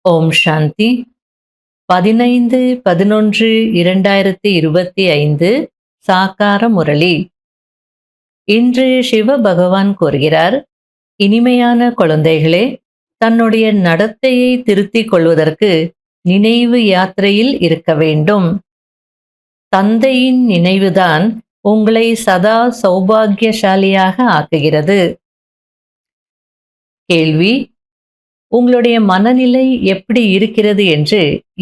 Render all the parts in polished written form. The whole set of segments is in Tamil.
ஓம் சாந்தி. 15-11-2025 சாக்கார முரளி. இன்று சிவ பகவான் கூறுகிறார், இனிமையான குழந்தைகளே, தன்னுடைய நடத்தையை திருத்திக் கொள்வதற்கு நினைவு யாத்திரையில் இருக்க வேண்டும். தந்தையின் நினைவுதான் உங்களை சதா சௌபாகியசாலியாக ஆக்குகிறது. கேள்வி: உங்களுடைய மனநிலை எப்படி இருக்கிறது என்று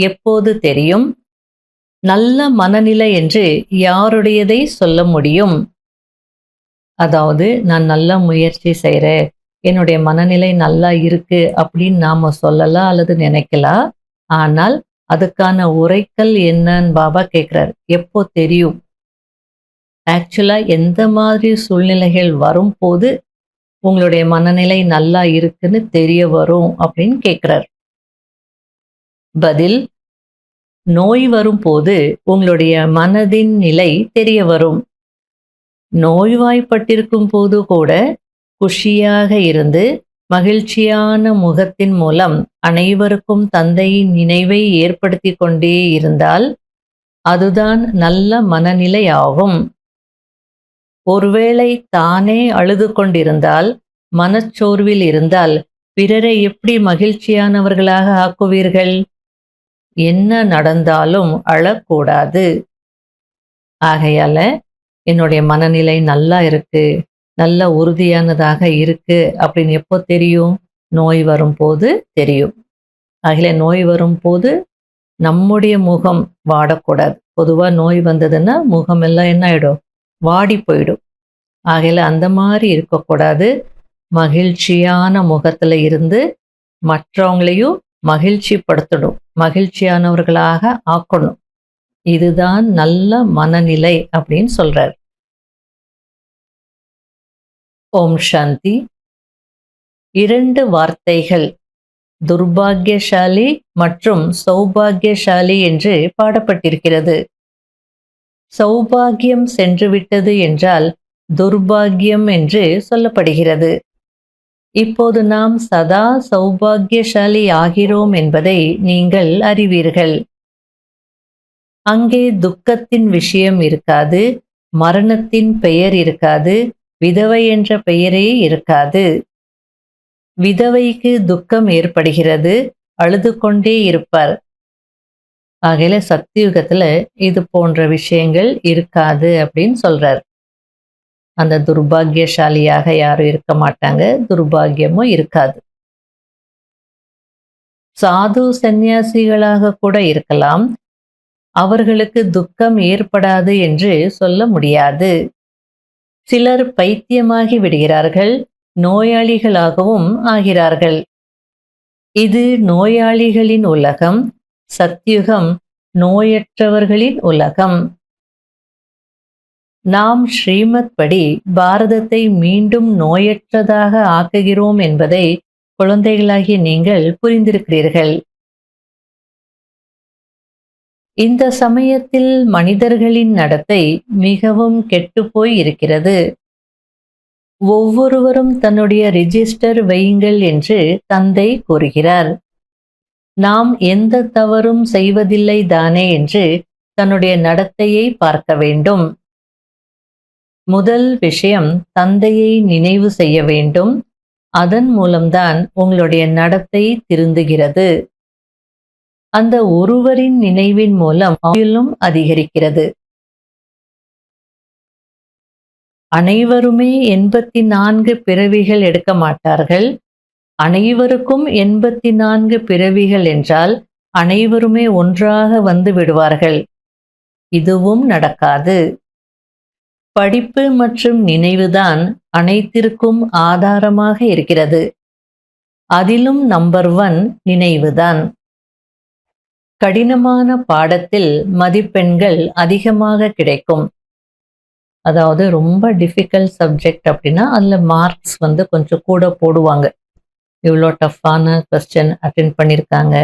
எப்போது தெரியும்? நல்ல மனநிலை என்று யாருடையதை சொல்ல முடியும்? அதாவது, நான் நல்ல முயற்சி செய்கிறேன், என்னுடைய மனநிலை நல்லா இருக்கு அப்படின்னு நாம சொல்லலாம் அல்லது நினைக்கலாம். ஆனால் அதுக்கான உரைக்கல் என்னன்னு பாபா கேட்குறார். எப்போ தெரியும்? ஆக்சுவலா எந்த மாதிரி சூழ்நிலைகள் வரும்போது உங்களுடைய மனநிலை நல்லா இருக்குன்னு தெரிய வரும் அப்படின்னு கேட்குறார். பதில்: நோய் வரும்போது உங்களுடைய மனதின் நிலை தெரிய வரும். நோய்வாய்ப்பட்டிருக்கும் போது கூட குஷியாக இருந்து மகிழ்ச்சியான முகத்தின் மூலம் அனைவருக்கும் தந்தையின் நினைவை ஏற்படுத்தி கொண்டே இருந்தால் அதுதான் நல்ல மனநிலை ஆகும். ஒருவேளை தானே அழுது கொண்டிருந்தால், மனச்சோர்வில் இருந்தால் பிறரை எப்படி மகிழ்ச்சியானவர்களாக ஆக்குவீர்கள்? என்ன நடந்தாலும் அழக்கூடாது. ஆகையால என்னுடைய மனநிலை நல்லா இருக்கு, நல்ல உறுதியானதாக இருக்கு அப்படின்னு எப்போ தெரியும்? நோய் வரும்போது தெரியும். ஆகல நோய் வரும்போது நம்முடைய முகம் வாடக்கூடாது. பொதுவாக நோய் வந்ததுன்னா முகமெல்லாம் என்ன ஆயிடும்? வாடி போயிடும். ஆகையில அந்த மாதிரி இருக்கக்கூடாது. மகிழ்ச்சியான முகத்துல இருந்து மற்றவங்களையும் மகிழ்ச்சி படுத்தணும், மகிழ்ச்சியானவர்களாக ஆக்கணும். இதுதான் நல்ல மனநிலை அப்படின்னு சொல்றார். ஓம் சாந்தி. 2 வார்த்தைகள் துர்பாகியசாலி மற்றும் சௌபாகியசாலி என்று பாடப்பட்டிருக்கிறது. சௌபாகியம் சென்றுவிட்டது என்றால் துர்பாகியம் என்று சொல்லப்படுகிறது. இப்போது நாம் சதா சௌபாகியசாலி ஆகிறோம் என்பதை நீங்கள் அறிவீர்கள். அங்கே துக்கத்தின் விஷயம் இருக்காது, மரணத்தின் பெயர் இருக்காது, விதவை என்ற பெயரே இருக்காது. விதவைக்கு துக்கம் ஏற்படுகிறது, அழுது கொண்டே இருப்பார். ஆகையில சத்தியுகத்துல இது போன்ற விஷயங்கள் இருக்காது அப்படின்னு சொல்றார். அந்த துர்பாகியசாலியாக யாரும் இருக்க மாட்டாங்க, துர்பாகியமும் இருக்காது. சாது சந்நியாசிகளாக கூட இருக்கலாம், அவர்களுக்கு துக்கம் ஏற்படாது என்று சொல்ல முடியாது. சிலர் பைத்தியமாகி விடுகிறார்கள், நோயாளிகளாகவும் ஆகிறார்கள். இது நோயாளிகளின் உலகம், சத்யுகம் நோயற்றவர்களின் உலகம். நாம் ஸ்ரீமத் படி பாரதத்தை மீண்டும் நோயற்றதாக ஆக்குகிறோம் என்பதை குழந்தைகளாகிய நீங்கள் புரிந்திருக்கிறீர்கள். இந்த சமயத்தில் மனிதர்களின் நடத்தை மிகவும் கெட்டுப்போய் இருக்கிறது. ஒவ்வொருவரும் தன்னுடைய ரிஜிஸ்டர் வையுங்கள் என்று தந்தை கூறுகிறார். நாம் எந்த தவறும் செய்வதில்லை தானே என்று தன்னுடைய நடத்தையை பார்க்க வேண்டும். முதல் விஷயம், தந்தையை நினைவு செய்ய வேண்டும். அதன் மூலம்தான் உங்களுடைய நடத்தை திருந்துகிறது. அந்த ஒருவரின் நினைவின் மூலம் ஆயுளும் அதிகரிக்கிறது. அனைவருமே 84 பிறவிகள் எடுக்க மாட்டார்கள். அனைவருக்கும் 84 பிறவிகள் என்றால் அனைவருமே ஒன்றாக வந்து விடுவார்கள். இதுவும் நடக்காது. படிப்பு மற்றும் நினைவுதான் அனைத்திற்கும் ஆதாரமாக இருக்கிறது. அதிலும் நம்பர் 1 நினைவுதான். கடினமான பாடத்தில் மதிப்பெண்கள் அதிகமாக கிடைக்கும். அதாவது ரொம்ப டிஃபிகல்ட் சப்ஜெக்ட் அப்படின்னா அதில் மார்க்ஸ் கொஞ்சம் கூட போடுவாங்க. இவ்வளோ டஃப்பான கொஸ்டின் அட்டென்ட் பண்ணியிருக்காங்க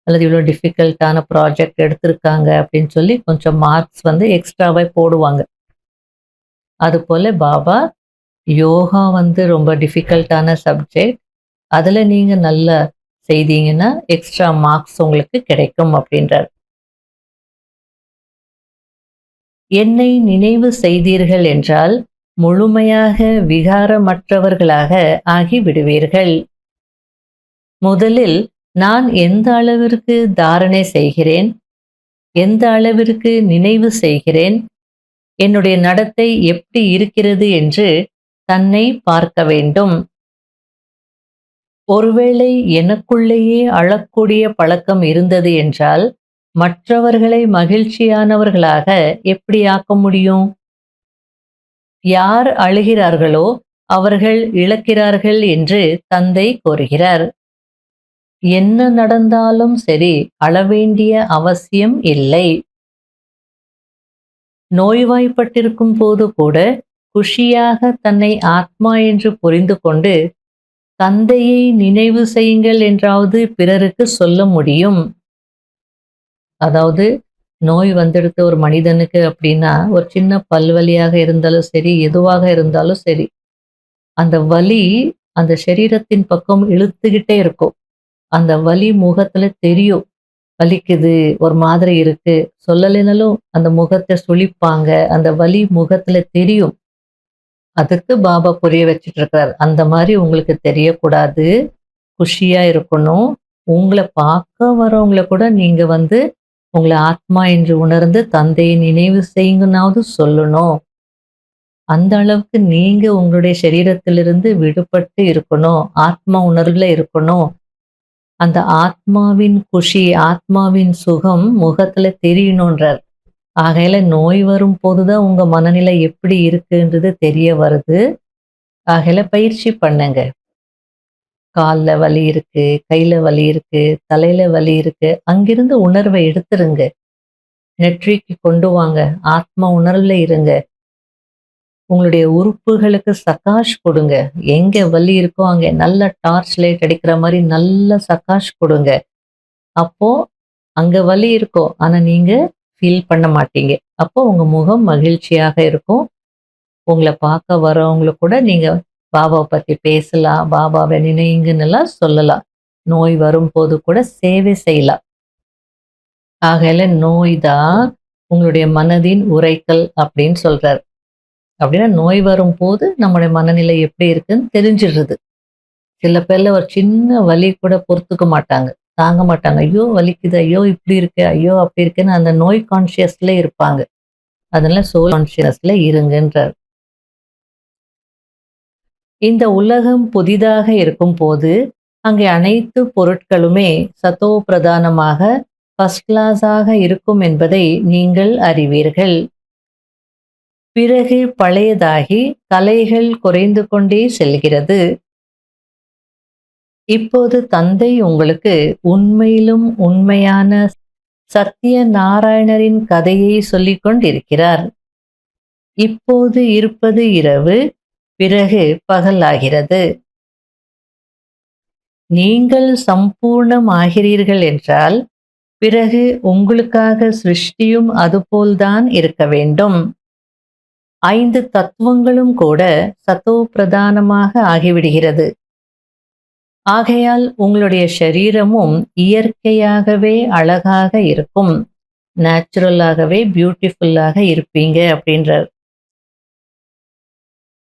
அல்லது இவ்வளோ டிஃபிகல்ட்டான ப்ராஜெக்ட் எடுத்திருக்காங்க அப்படின்னு சொல்லி கொஞ்சம் மார்க்ஸ் எக்ஸ்ட்ராவே போடுவாங்க. அதுபோல் பாபா யோகா ரொம்ப டிஃபிகல்ட்டான சப்ஜெக்ட், அதில் நீங்கள் நல்ல செய்தீங்கன்னா எக்ஸ்ட்ரா மார்க்ஸ் உங்களுக்கு கிடைக்கும் அப்படின்றார். என்னை நினைவு செய்தீர்கள் என்றால் முழுமையாக விகாரமற்றவர்களாக ஆகிவிடுவீர்கள். முதலில் நான் எந்த அளவிற்கு தாரணை செய்கிறேன், எந்த அளவிற்கு நினைவு செய்கிறேன், என்னுடைய நடத்தை எப்படி இருக்கிறது என்று தன்னை பார்க்க வேண்டும். ஒருவேளை எனக்குள்ளேயே அழக்கூடிய பழக்கம் இருந்தது என்றால் மற்றவர்களை மகிழ்ச்சியானவர்களாக எப்படி ஆக்க முடியும்? யார் அழுகிறார்களோ அவர்கள் இழக்கிறார்கள் என்று தந்தை கூறுகிறார். என்ன நடந்தாலும் சரி, அழவேண்டிய அவசியம் இல்லை. நோய்வாய்ப்பட்டிருக்கும் போது கூட குஷியாக தன்னை ஆத்மா என்று புரிந்து கொண்டு தந்தையை நினைவு செய்யுங்கள் என்றாவது பிறருக்கு சொல்ல முடியும். அதாவது நோய் வந்துடுத்து ஒரு மனிதனுக்கு அப்படின்னா, ஒரு சின்ன பல்வலியாக இருந்தாலும் சரி, எதுவாக இருந்தாலும் சரி, அந்த வலி அந்த சரீரத்தின் பக்கம் இழுத்துக்கிட்டே இருக்கும். அந்த வலி முகத்துல தெரியும். வலிக்குது, ஒரு மாதிரி இருக்கு. சொல்லலைனாலும் அந்த முகத்தை சுளிப்பாங்க. அந்த வலி முகத்துல தெரியும். அதுக்கு பாபா புரிய வச்சுட்டு இருக்கார். அந்த மாதிரி உங்களுக்கு தெரியக்கூடாது. குஷியா இருக்கணும். உங்களை பார்க்க வரவங்கள கூட நீங்க உங்களை ஆத்மா என்று உணர்ந்து தந்தையை நினைவு செய்யுங்கனாவது சொல்லணும். அந்த அளவுக்கு நீங்க உங்களுடைய சரீரத்திலிருந்து விடுபட்டு இருக்கணும். ஆத்மா உணர்வுல இருக்கணும். அந்த ஆத்மாவின் குஷி, ஆத்மாவின் சுகம் முகத்துல தெரியணுன்றார். ஆகையில நோய் வரும் போதுதான் உங்க மனநிலை எப்படி இருக்குன்றது தெரிய வருது. ஆகையில பயிற்சி பண்ணுங்க. கால்ல வலி இருக்கு, கையில வலி இருக்கு, தலையில வலி இருக்கு. அங்கிருந்து உணர்வை எடுத்துருங்க. நெற்றிக்கு கொண்டு வாங்க. ஆத்மா உணர்வுல இருங்க. உங்களுடைய உறுப்புகளுக்கு சகாஷ் கொடுங்க. எங்க வலி இருக்கோ அங்க நல்ல டார்ச் லைட் அடிக்கிற மாதிரி நல்ல சகாஷ் கொடுங்க. அப்போ அங்க வலி இருக்கும். ஆனா நீங்க ஃபீல் பண்ண மாட்டீங்க. அப்போ உங்க முகம் மகிழ்ச்சியாக இருக்கும். உங்களை பார்க்க வரவங்கள கூட நீங்க பாபாவை பத்தி பேசலாம். பாபாவை நினைங்கன்னெல்லாம் சொல்லலாம். நோய் வரும்போது கூட சேவை செய்யலாம். ஆகையில நோய் தான் உங்களுடைய மனதின் உரைக்கல் அப்படின்னு சொல்றாரு. அப்படின்னா நோய் வரும்போது நம்முடைய மனநிலை எப்படி இருக்குன்னு தெரிஞ்சிடுறது. சில பேர்ல ஒரு சின்ன வலி கூட பொறுத்துக்க மாட்டாங்க. தாங்க மாட்டாங்க. ஐயோ வலிக்குது, ஐயோ இப்படி இருக்கு, ஐயோ அப்படி இருக்குன்னு அந்த நோய் கான்சியஸ்ல இருப்பாங்க. அதனால சோல் கான்சியஸ்ல இருங்கன்றார். இந்த உலகம் புதிதாக இருக்கும்போது அங்கே அனைத்து பொருட்களுமே சத்தோ பிரதானமாக ஃபர்ஸ்ட் கிளாஸாக இருக்கும் என்பதை நீங்கள் அறிவீர்கள். பிறகு பழையதாகி கலைகள் குறைந்து கொண்டே செல்கிறது. இப்போது தந்தை உங்களுக்கு உண்மையிலும் உண்மையான சத்திய நாராயணரின் கதையை சொல்லிக் கொண்டிருக்கிறார். இப்போது இருப்பது இரவு, பிறகு பகலாகிறது. நீங்கள் சம்பூர்ணம் ஆகிறீர்கள் என்றால் பிறகு உங்களுக்காக சிருஷ்டியும் அதுபோல்தான் இருக்க வேண்டும். 5 தத்துவங்களும் கூட சத்தோ பிரதானமாக ஆகிவிடுகிறது. ஆகையால் உங்களுடைய சரீரமும் இயற்கையாகவே அழகாக இருக்கும். நேச்சுரலாகவே பியூட்டிஃபுல்லாக இருப்பீங்க அப்படின்றார்.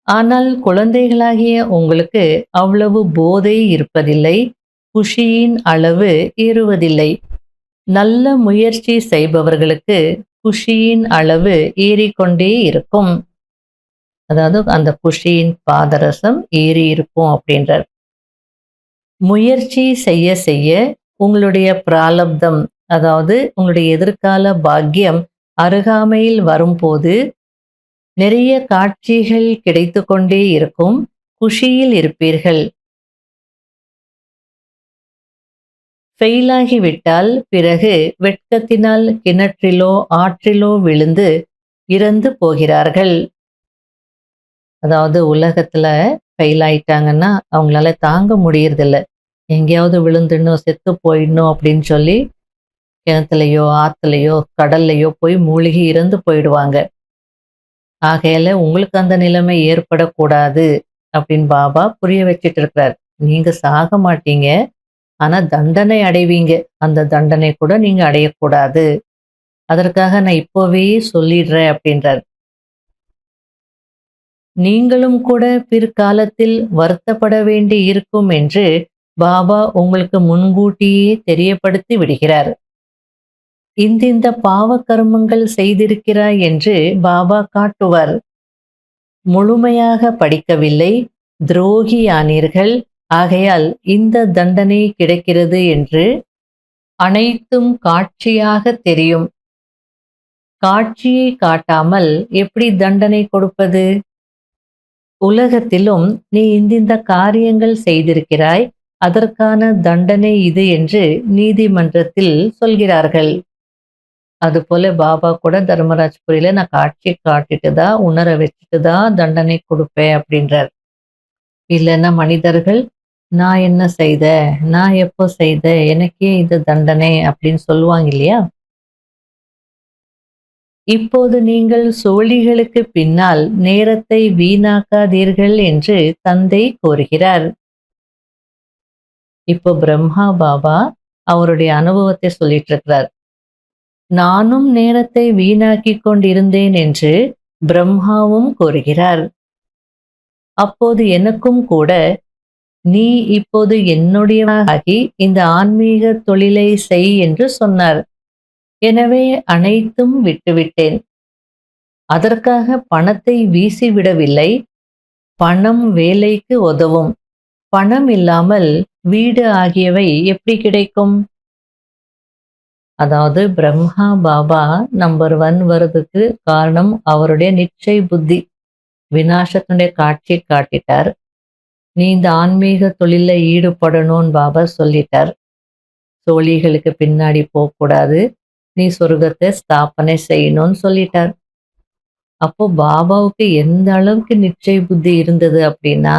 ஆனால் குழந்தைகளாகிய உங்களுக்கு அவ்வளவு போதை இருப்பதில்லை. குஷியின் அளவு ஏறுவதில்லை. நல்ல முயற்சி செய்பவர்களுக்கு குஷியின் அளவு ஏறிக்கொண்டே இருக்கும். அதாவது அந்த குஷியின் பாதரசம் ஏறி இருக்கும் அப்படின்றார். முயற்சி செய்ய செய்ய உங்களுடைய பிராலப்தம், அதாவது உங்களுடைய எதிர்கால பாக்கியம் அருகாமையில் வரும்போது நிறைய காட்சிகள் கிடைத்து கொண்டே இருக்கும். குஷியில் இருப்பீர்கள். ஃபெயிலாகிவிட்டால் பிறகு வெட்கத்தினால் கிணற்றிலோ ஆற்றிலோ விழுந்து இறந்து போகிறார்கள். அதாவது உலகத்துல ஃபெயில் ஆயிட்டாங்கன்னா அவங்களால தாங்க முடியறதில்ல. எங்கேயாவது விழுந்துடணும், செத்து போயிடணும் அப்படின்னு சொல்லி கிணத்துலையோ ஆத்துலையோ கடல்லையோ போய் மூழ்கி இறந்து போயிடுவாங்க. ஆகையால உங்களுக்கு அந்த நிலைமை ஏற்படக்கூடாது அப்படின்னு பாபா புரிய வச்சிட்டு இருக்கிறார். நீங்க சாக மாட்டீங்க. ஆனா தண்டனை அடைவீங்க. அந்த தண்டனை கூட நீங்க அடையக்கூடாது. அதற்காக நான் இப்பவே சொல்லிடுறேன் அப்படின்றார். நீங்களும் கூட பிற்காலத்தில் வருத்தப்பட வேண்டி இருக்கும் என்று பாபா உங்களுக்கு முன்கூட்டியே தெரியப்படுத்தி விடுகிறார். இந்திந்த பாவ கர்மங்கள் செய்திருக்கிறாய் என்று பாபா காட்டுவார். முழுமையாக படிக்கவில்லை, துரோகியானீர்கள், ஆகையால் இந்த தண்டனை கிடைக்கிறது என்று அனைத்தும் காட்சியாக தெரியும். காட்சியை காட்டாமல் எப்படி தண்டனை கொடுப்பது? உலகத்திலும் நீ இந்திந்த காரியங்கள் செய்திருக்கிறாய், அதற்கான தண்டனை இது என்று நீதிமன்றத்தில் சொல்கிறார்கள். அதுபோல பாபா கூட தர்மராஜ்புரியில நான் காட்சி காட்டிட்டு தான், உணர வச்சுட்டு தான் தண்டனை கொடுப்பேன் அப்படின்றார். இல்லைன்னா மனிதர்கள், நான் என்ன செய்தேன், நான் எப்போ செய்தேன், எனக்கே இந்த தண்டனை அப்படின்னு சொல்லுவாங்க இல்லையா? இப்போது நீங்கள் சோழிகளுக்கு பின்னால் நேரத்தை வீணாக்காதீர்கள் என்று தந்தை கூறுகிறார். இப்போ பிரம்மா பாபா அவருடைய அனுபவத்தை சொல்லிட்டு இருக்கிறார். நானும் நேரத்தை வீணாக்கி கொண்டிருந்தேன் என்று பிரம்மாவும் கூறுகிறார். அப்போது எனக்கும் கூட நீ இப்போது என்னுடையவனாகி இந்த ஆன்மீக தொழிலை செய் என்று சொன்னார். எனவே அனைத்தும் விட்டுவிட்டேன். அதற்காக பணத்தை வீசிவிடவில்லை. பணம் வேலைக்கு உதவும். பணம் இல்லாமல் வீடு ஆகியவை எப்படி கிடைக்கும்? அதாவது பிரம்மா பாபா நம்பர் 1 வர்றதுக்கு காரணம் அவருடைய நிச்சய புத்தி. விநாசத்தினுடைய காட்சியை காட்டிட்டார். நீ இந்த ஆன்மீக தொழில ஈடுபடணும்னு பாபா சொல்லிட்டார். சோழிகளுக்கு பின்னாடி போகக்கூடாது, நீ சொர்க்கத்தை ஸ்தாபனை செய்யணும்னு சொல்லிட்டார். அப்போ பாபாவுக்கு எந்த அளவுக்கு நிச்சய புத்தி இருந்தது அப்படின்னா,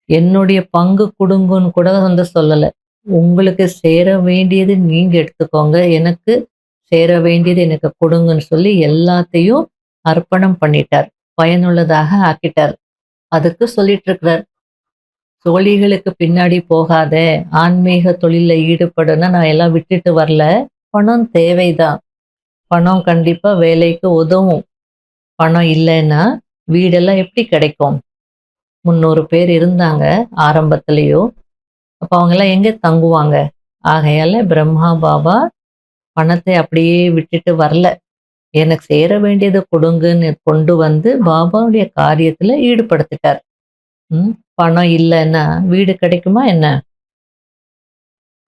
என்னுடைய பங்கு கொடுங்கன்னு கூட சொல்லல. உங்களுக்கு சேர வேண்டியது நீங்க எடுத்துக்கோங்க, எனக்கு சேர வேண்டியது எனக்கு கொடுங்கன்னு சொல்லி எல்லாத்தையும் அர்ப்பணம் பண்ணிட்டார். பயனுள்ளதாக ஆக்கிட்டார். அதுக்கு சொல்லிட்டு இருக்கிறார், சோழிகளுக்கு பின்னாடி போகாத, ஆன்மீக தொழில ஈடுபடுனா நான் எல்லாம் விட்டுட்டு வரல. பணம் தேவைதான். பணம் கண்டிப்பா வேலைக்கு உதவும். பணம் இல்லைன்னா வீடெல்லாம் எப்படி கிடைக்கும்? 300 பேர் இருந்தாங்க ஆரம்பத்திலேயோ. அப்ப அவங்கெல்லாம் எங்க தங்குவாங்க? ஆகையால பிரம்மா பாபா பணத்தை அப்படியே விட்டுட்டு வரல. எனக்கு சேர வேண்டியதை கொடுங்கன்னு கொண்டு வந்து பாபாவுடைய காரியத்துல ஈடுபடுத்திட்டார். பணம் இல்லைன்னா வீடு கிடைக்குமா என்ன?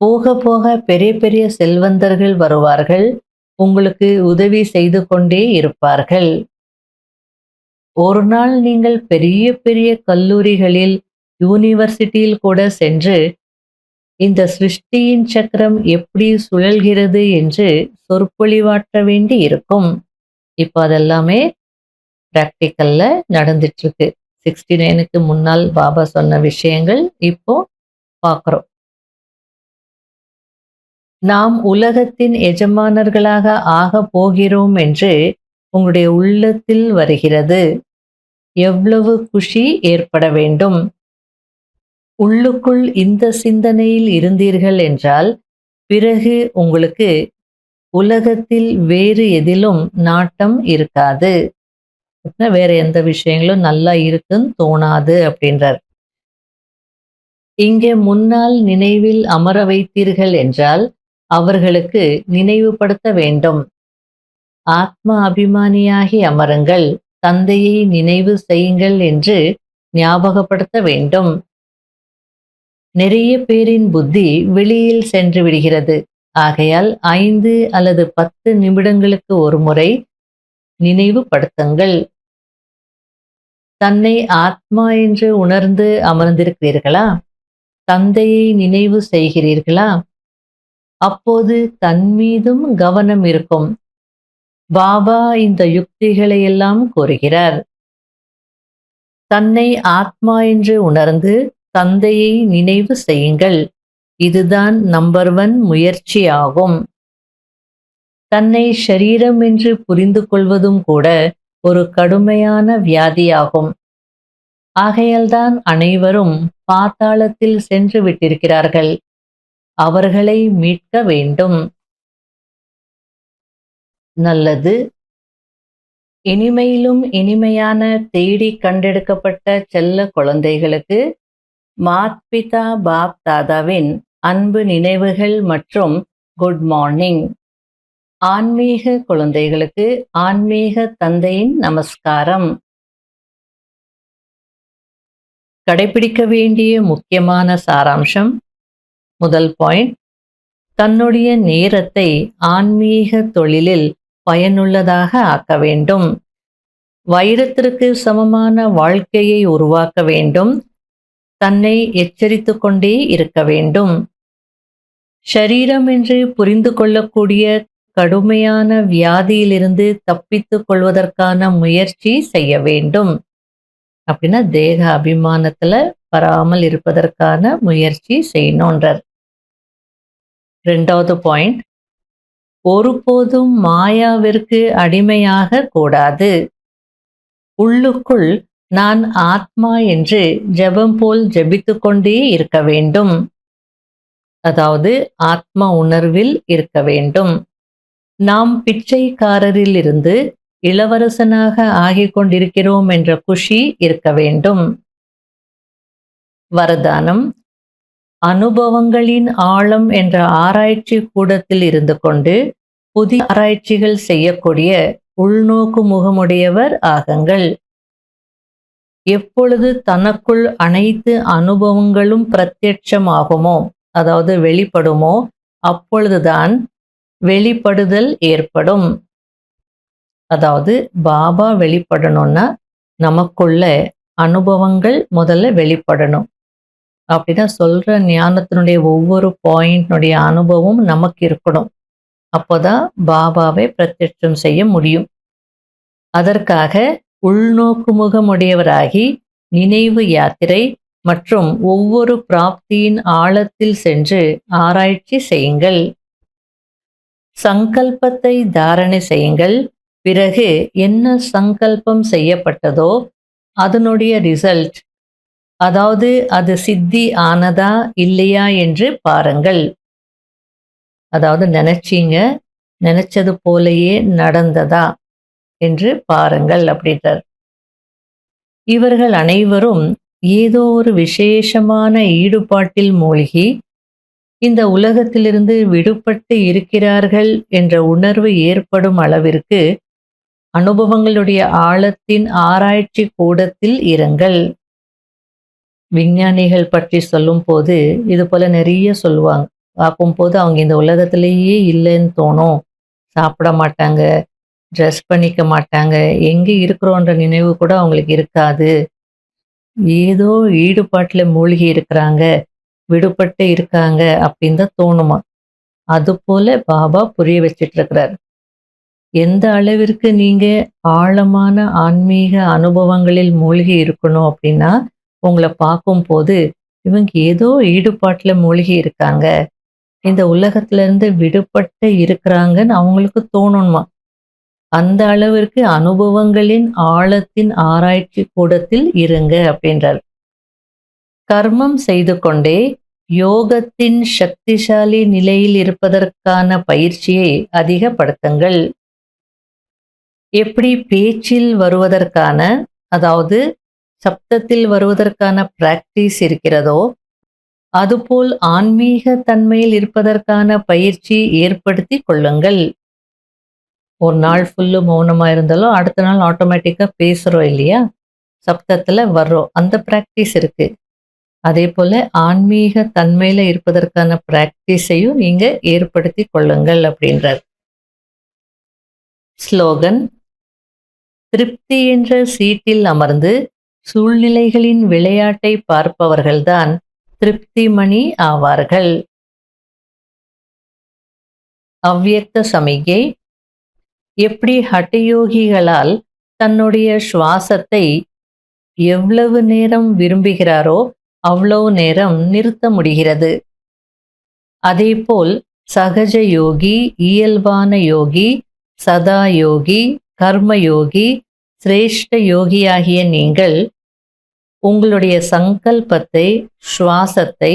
போக போக பெரிய பெரிய செல்வந்தர்கள் வருவார்கள். உங்களுக்கு உதவி செய்து கொண்டே இருப்பார்கள். ஒரு நாள் நீங்கள் பெரிய பெரிய கல்லூரிகளில், யூனிவர்சிட்டியில் கூட சென்று இந்த சிருஷ்டியின் சக்கரம் எப்படி சுழல்கிறது என்று சொற்பொழிவாற்ற வேண்டி இருக்கும். இப்போ அதெல்லாமே பிராக்டிக்கல்ல நடந்துட்டு இருக்கு. 69க்கு முன்னால் பாபா சொன்ன விஷயங்கள் இப்போ பார்க்குறோம். நாம் உலகத்தின் எஜமானர்களாக ஆக போகிறோம் என்று உங்களுடைய உள்ளத்தில் வருகிறது. எவ்வளவு குஷி ஏற்பட வேண்டும்! உள்ளுக்குள் இந்த சிந்தனையில் இருந்தீர்கள் என்றால், பிறகு உங்களுக்கு உலகத்தில் வேறு எதிலும் நாட்டம் இருக்காது. வேற எந்த விஷயங்களும் நல்லா இருக்குன்னு தோணாது அப்படின்றார். இங்கே முன்னால் நினைவில் அமர வைத்தீர்கள் என்றால் அவர்களுக்கு நினைவுபடுத்த வேண்டும். ஆத்ம அபிமானியாகி அமருங்கள், தந்தையை நினைவு செய்யுங்கள் என்று ஞாபகப்படுத்த வேண்டும். நிறைய பேரின் புத்தி வெளியில் சென்று விடுகிறது. ஆகையால் 5 அல்லது 10 நிமிடங்களுக்கு ஒரு முறை நினைவுபடுத்துங்கள். தன்னை ஆத்மா என்று உணர்ந்து அமர்ந்திருக்கிறீர்களா? தந்தையை நினைவு செய்கிறீர்களா? அப்போது தன் மீதும் கவனம் இருக்கும். பாபா இந்த யுக்திகளை எல்லாம் கூறுகிறார். தன்னை ஆத்மா என்று உணர்ந்து தந்தையை நினைவு செய்யுங்கள். இதுதான் நம்பர் 1 முயற்சியாகும். தன்னை ஷரீரம் என்று புரிந்து கொள்வதும் கூட ஒரு கடுமையான வியாதியாகும். ஆகையால்தான் அனைவரும் பாதாளத்தில் சென்று விட்டிருக்கிறார்கள். அவர்களை மீட்க வேண்டும். நல்லது. இனிமையிலும் இனிமையான தேடி கண்டெடுக்கப்பட்ட செல்ல குழந்தைகளுக்கு மாத் பிதா பாப் தாதாவின் அன்பு நினைவுகள் மற்றும் குட் மார்னிங். ஆன்மீக குழந்தைகளுக்கு ஆன்மீக தந்தையின் நமஸ்காரம். கடைபிடிக்க வேண்டிய முக்கியமான சாராம்சம். முதல் பாயிண்ட், தன்னுடைய நேரத்தை ஆன்மீக தொழிலில் பயனுள்ளதாக ஆக்க வேண்டும். வைரத்திற்கு சமமான வாழ்க்கையை உருவாக்க வேண்டும். தன்னை எச்சரித்து கொண்டே இருக்க வேண்டும். ஷரீரம் என்று புரிந்து கொள்ளக்கூடிய கடுமையான வியாதியிலிருந்து தப்பித்துக் கொள்வதற்கான முயற்சி செய்ய வேண்டும். அப்படின்னா தேக அபிமானத்துல வராமல் இருப்பதற்கான முயற்சி செய்யணுன்றார். 2வது பாயிண்ட், ஒருபோதும் மாயாவிற்கு அடிமையாக கூடாது. உள்ளுக்குள் நான் ஆத்மா என்று ஜெபம் போல் ஜெபித்துக் கொண்டே இருக்க வேண்டும். அதாவது ஆத்ம உணர்வில் இருக்க வேண்டும். நாம் பிச்சைக்காரரிலிருந்து இளவரசனாக ஆகிக் கொண்டிருக்கிறோம் என்ற குஷி இருக்க வேண்டும். வரதானம், அனுபவங்களின் ஆழம் என்ற ஆராய்ச்சி கூடத்தில் இருந்து கொண்டு புதிய ஆராய்ச்சிகள் செய்யக்கூடிய உள்நோக்கு முகமுடையவர் ஆகுங்கள். எப்பொழுது தனக்குள் அனைத்து அனுபவங்களும் பிரத்யட்சமாகுமோ, அதாவது வெளிப்படுமோ, அப்பொழுதுதான் வெளிப்படுதல் ஏற்படும். அதாவது பாபா வெளிப்படணும்னா நமக்குள்ள அனுபவங்கள் முதல்ல வெளிப்படணும். அப்படின்னா சொல்ற ஞானத்தினுடைய ஒவ்வொரு பாயிண்ட்னுடைய அனுபவம் நமக்கு இருக்கணும். அப்போதான் பாபாவை பிரத்யட்சம் செய்ய முடியும். அதற்காக உள்நோக்கு முகமுடையவராகி நினைவு யாத்திரை மற்றும் ஒவ்வொரு பிராப்தியின் ஆழத்தில் சென்று ஆராய்ச்சி செய்யுங்கள். சங்கல்பத்தை தாரணை செய்யுங்கள். பிறகு என்ன சங்கல்பம் செய்யப்பட்டதோ அதனுடைய ரிசல்ட், அதாவது அது சித்தி ஆனதா இல்லையா என்று பாருங்கள். அதாவது நினைச்சீங்க, நினைச்சது போலேயே நடந்ததா என்று பாருங்கள் அப்படின்றார். இவர்கள் அனைவரும் ஏதோ ஒரு விசேஷமான ஈடுபாட்டில் மூழ்கி இந்த உலகத்திலிருந்து விடுபட்டு இருக்கிறார்கள் என்ற உணர்வு ஏற்படும் அளவிற்கு அனுபவங்களுடைய ஆழத்தின் ஆராய்ச்சி கூடத்தில் இருங்கள். விஞ்ஞானிகள் பற்றி சொல்லும் போது இது போல நிறைய சொல்லுவாங்க. பார்க்கும்போது அவங்க இந்த உலகத்திலேயே இல்லைன்னு தோணும். சாப்பிட மாட்டாங்க, ட்ரெஸ் பண்ணிக்க மாட்டாங்க, எங்கே இருக்கிறோன்ற நினைவு கூட அவங்களுக்கு இருக்காது. ஏதோ ஈடுபாட்டில் மூழ்கி இருக்கிறாங்க, விடுபட்டு இருக்காங்க அப்படின்னு தான் தோணுமா. அது போல பாபா புரிய வச்சிட்டு இருக்கிறார். எந்த அளவிற்கு நீங்க ஆழமான ஆன்மீக அனுபவங்களில் மூழ்கி இருக்கணும் அப்படின்னா, உங்களை பார்க்கும்போது இவங்க ஏதோ ஈடுபாட்டில் மூழ்கி இருக்காங்க, இந்த உலகத்துல இருந்து விடுபட்டு இருக்கிறாங்கன்னு அவங்களுக்கு தோணணுமா. அந்த அளவிற்கு அனுபவங்களின் ஆழத்தின் ஆராய்ச்சி கூடத்தில் இருங்க அப்படின்றார். கர்மம் செய்து கொண்டே யோகத்தின் சக்திசாலி நிலையில் இருப்பதற்கான பயிற்சியை அதிகப்படுத்துங்கள். எப்படி பேச்சில் வருவதற்கான, அதாவது சப்தத்தில் வருவதற்கான பிராக்டிஸ் இருக்கிறதோ, அதுபோல் ஆன்மீக தன்மையில் இருப்பதற்கான பயிற்சி ஏற்படுத்தி கொள்ளுங்கள். ஒரு நாள் ஃபுல்லு மௌனமா இருந்தாலும் அடுத்த நாள் ஆட்டோமேட்டிக்கா பேசுறோம் இல்லையா, சப்தத்துல வர்றோம், அந்த பிராக்டிஸ் இருக்கு. அதே போல ஆன்மீக தன்மையில இருப்பதற்கான பிராக்டிஸையும் நீங்க ஏற்படுத்தி கொள்ளுங்கள் அப்படின்றார். ஸ்லோகன்: திருப்தி என்ற சீட்டில் அமர்ந்து சூழ்நிலைகளின் விளையாட்டை பார்ப்பவர்கள்தான் திருப்தி மணி ஆவார்கள். அவ்யக்த சமிகை: எப்படி ஹட்டயோகிகளால் தன்னுடைய சுவாசத்தை எவ்வளவு நேரம் விரும்புகிறாரோ அவ்வளவு நேரம் நிறுத்த முடிகிறது, அதேபோல் சகஜ யோகி, இயல்பான யோகி, சதா யோகி, கர்மயோகி, சிரேஷ்ட யோகியாகிய நீங்கள் உங்களுடைய சங்கல்பத்தை, சுவாசத்தை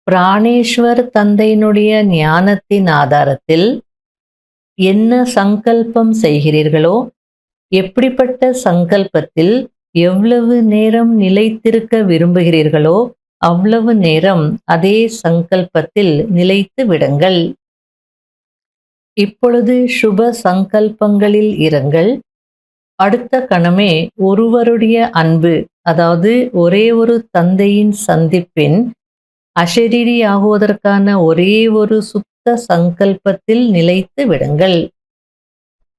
பிராணேஸ்வர் தந்தையினுடைய ஞானத்தின் ஆதாரத்தில் என்ன சங்கல்பம் செய்கிறீர்களோ, எப்படிப்பட்ட சங்கல்பத்தில் எவ்வளவு நேரம் நிலைத்திருக்க விரும்புகிறீர்களோ அவ்வளவு நேரம் அதே சங்கல்பத்தில் நிலைத்து விடுங்கள். இப்பொழுது சுப சங்கல்பங்களில் இருங்கள். அடுத்த கணமே ஒருவருடைய அன்பு, அதாவது ஒரே ஒரு தந்தையின் சந்திப்பின் அஷரீரி ஆகுவதற்கான ஒரே ஒரு சுத்த சங்கல்பத்தில் நிலைத்து விடுங்கள்.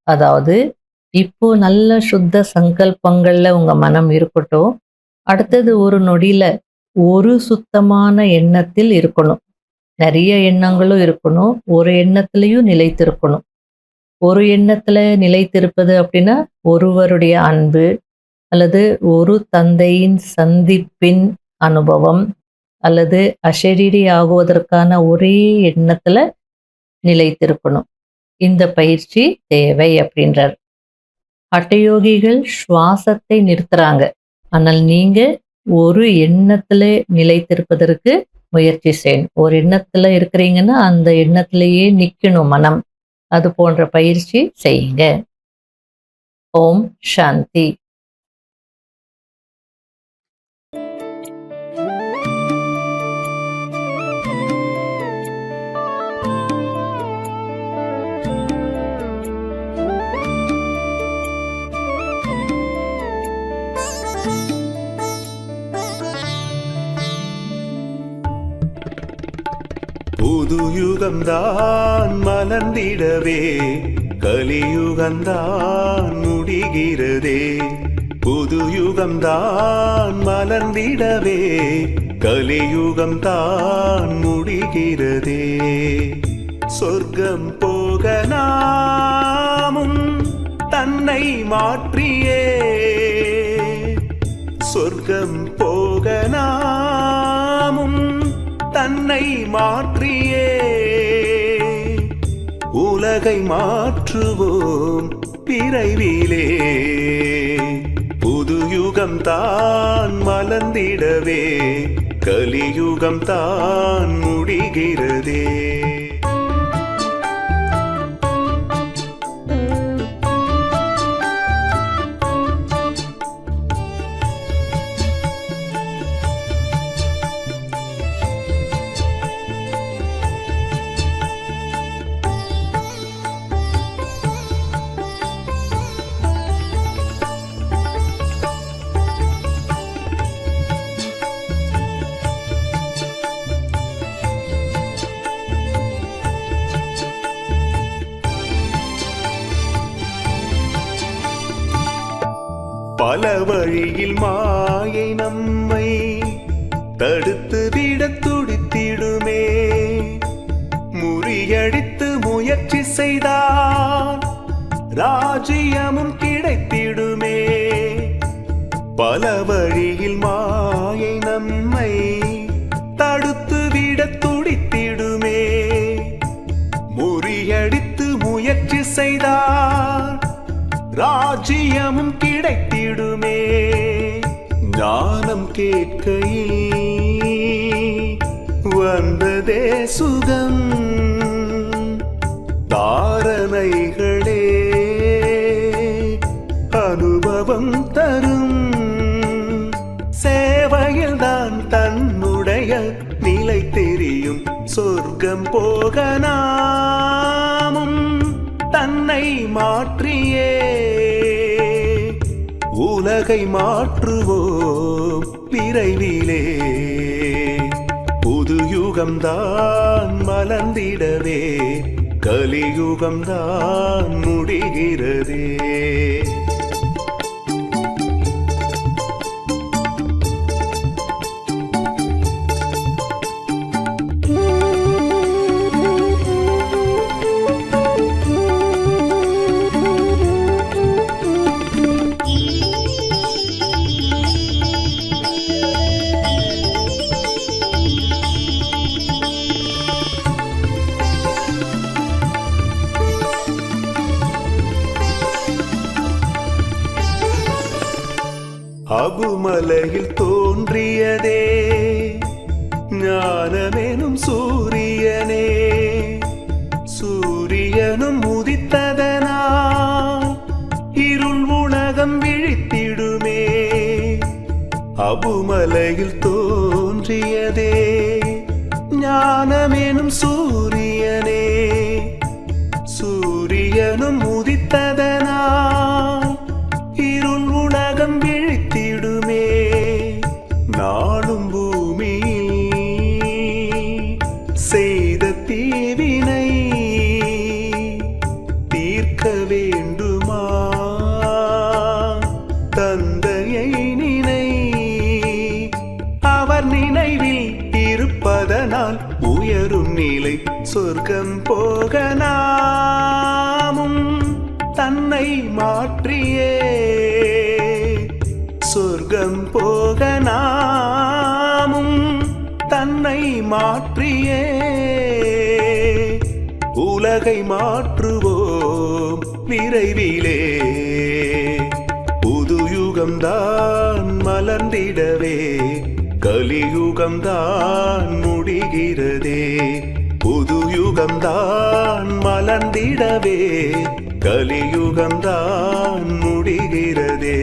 அதாவது இப்போ நல்ல சுத்த சங்கல்பங்கள்ல உங்க மனம் இருக்கட்டும். அடுத்தது ஒரு நொடியில ஒரு சுத்தமான எண்ணத்தில் இருக்கணும். நிறைய எண்ணங்களும் இருக்கணும், ஒரு எண்ணத்திலையும் நிலைத்திருக்கணும். ஒரு எண்ணத்துல நிலைத்திருப்பது அப்படின்னா ஒருவருடைய அன்பு அல்லது ஒரு தந்தையின் சந்திப்பின் அனுபவம் அல்லது அஷரீரி ஆகுவதற்கான ஒரே எண்ணத்துல நிலைத்திருக்கணும். இந்த பயிற்சி தேவை அப்படின்றார். ஹட்டயோகிகள் சுவாசத்தை நிறுத்துறாங்க, ஆனால் நீங்க ஒரு எண்ணத்துல நிலைத்திருப்பதற்கு முயற்சி செய்யணும். ஒரு எண்ணத்துல இருக்கிறீங்கன்னா அந்த எண்ணத்திலேயே நிக்கணும் மனம். அது போன்ற பயிற்சி செய்யுங்க. ஓம் சாந்தி. புது யுகம்தான் மலர்ந்திடவே கலியுகம்தான் முடிகிறதே. புது யுகம்தான் மலர்ந்திடவே கலியுகம்தான் முடிகிறதே. சொர்க்கம் போக நாமும் தன்னை மாற்றியே, சொர்க்கம் போக நாமும் தன்னை மாற்றியே உலகை மாற்றுவோம் விரைவிலே. புது யுகம் தான் மலர்ந்திடவே கலியுகம் தான் முடிகிறதே. பல வழியில் மாயை நம்மை தடுத்து விட துடித்திடுமே. முறியடித்து முயற்சி செய்தால் ராஜ்யமும் கிடைத்திடுமே. பல வழியில் மாயை நம்மை தடுத்து விட துடித்திடுமே. முறியடித்து முயற்சி செய்தால் ராஜ்யமும் கிடைத்திடுமே. ஞானம் கேட்கையில் வந்ததே சுகம், தாரணைகளே அனுபவம் தரும். சேவையில் தான் தன்னுடைய நிலை தெரியும். சொர்க்கம் போக நாமும் தன்னை மாற்றியே உலகை மாற்றுவோம் விரைவிலே. புது யுகம்தான் மலர்ந்திடவே கலியுகம்தான் முடிகிறதே. அபுமலையில் தோன்றியதே ஞானமெனும் சூரியனே, சூரியனும் உதித்ததனால் இருள் உலகம் விழித்திடுமே. அபுமலையில் தோன்றியதே ஞானமெனும் சூரியனே, சூரியனும் உதித்ததனால் இருள் உலகம் விழித்திடுமே. நாளும் பூமியில் செய்த தீவினை தீர்க்க வேண்டுமா? தந்தையை நினை, அவர் நினைவில் இருப்பதனால் உயரும் நிலை சொர்க்கம் போக நாமும் தன்னை மாற்றியே, சொர்க்கம் போக நாமும் தன்னை மாற்றியே உலகை மாற்றுவோம் விரைவிலே. புது யுகம்தான் மலர்ந்திடவே கலியுகம்தான் முடிகிறதே. புது யுகம்தான் மலர்ந்திடவே கலியுகம்தான் முடிகிறதே.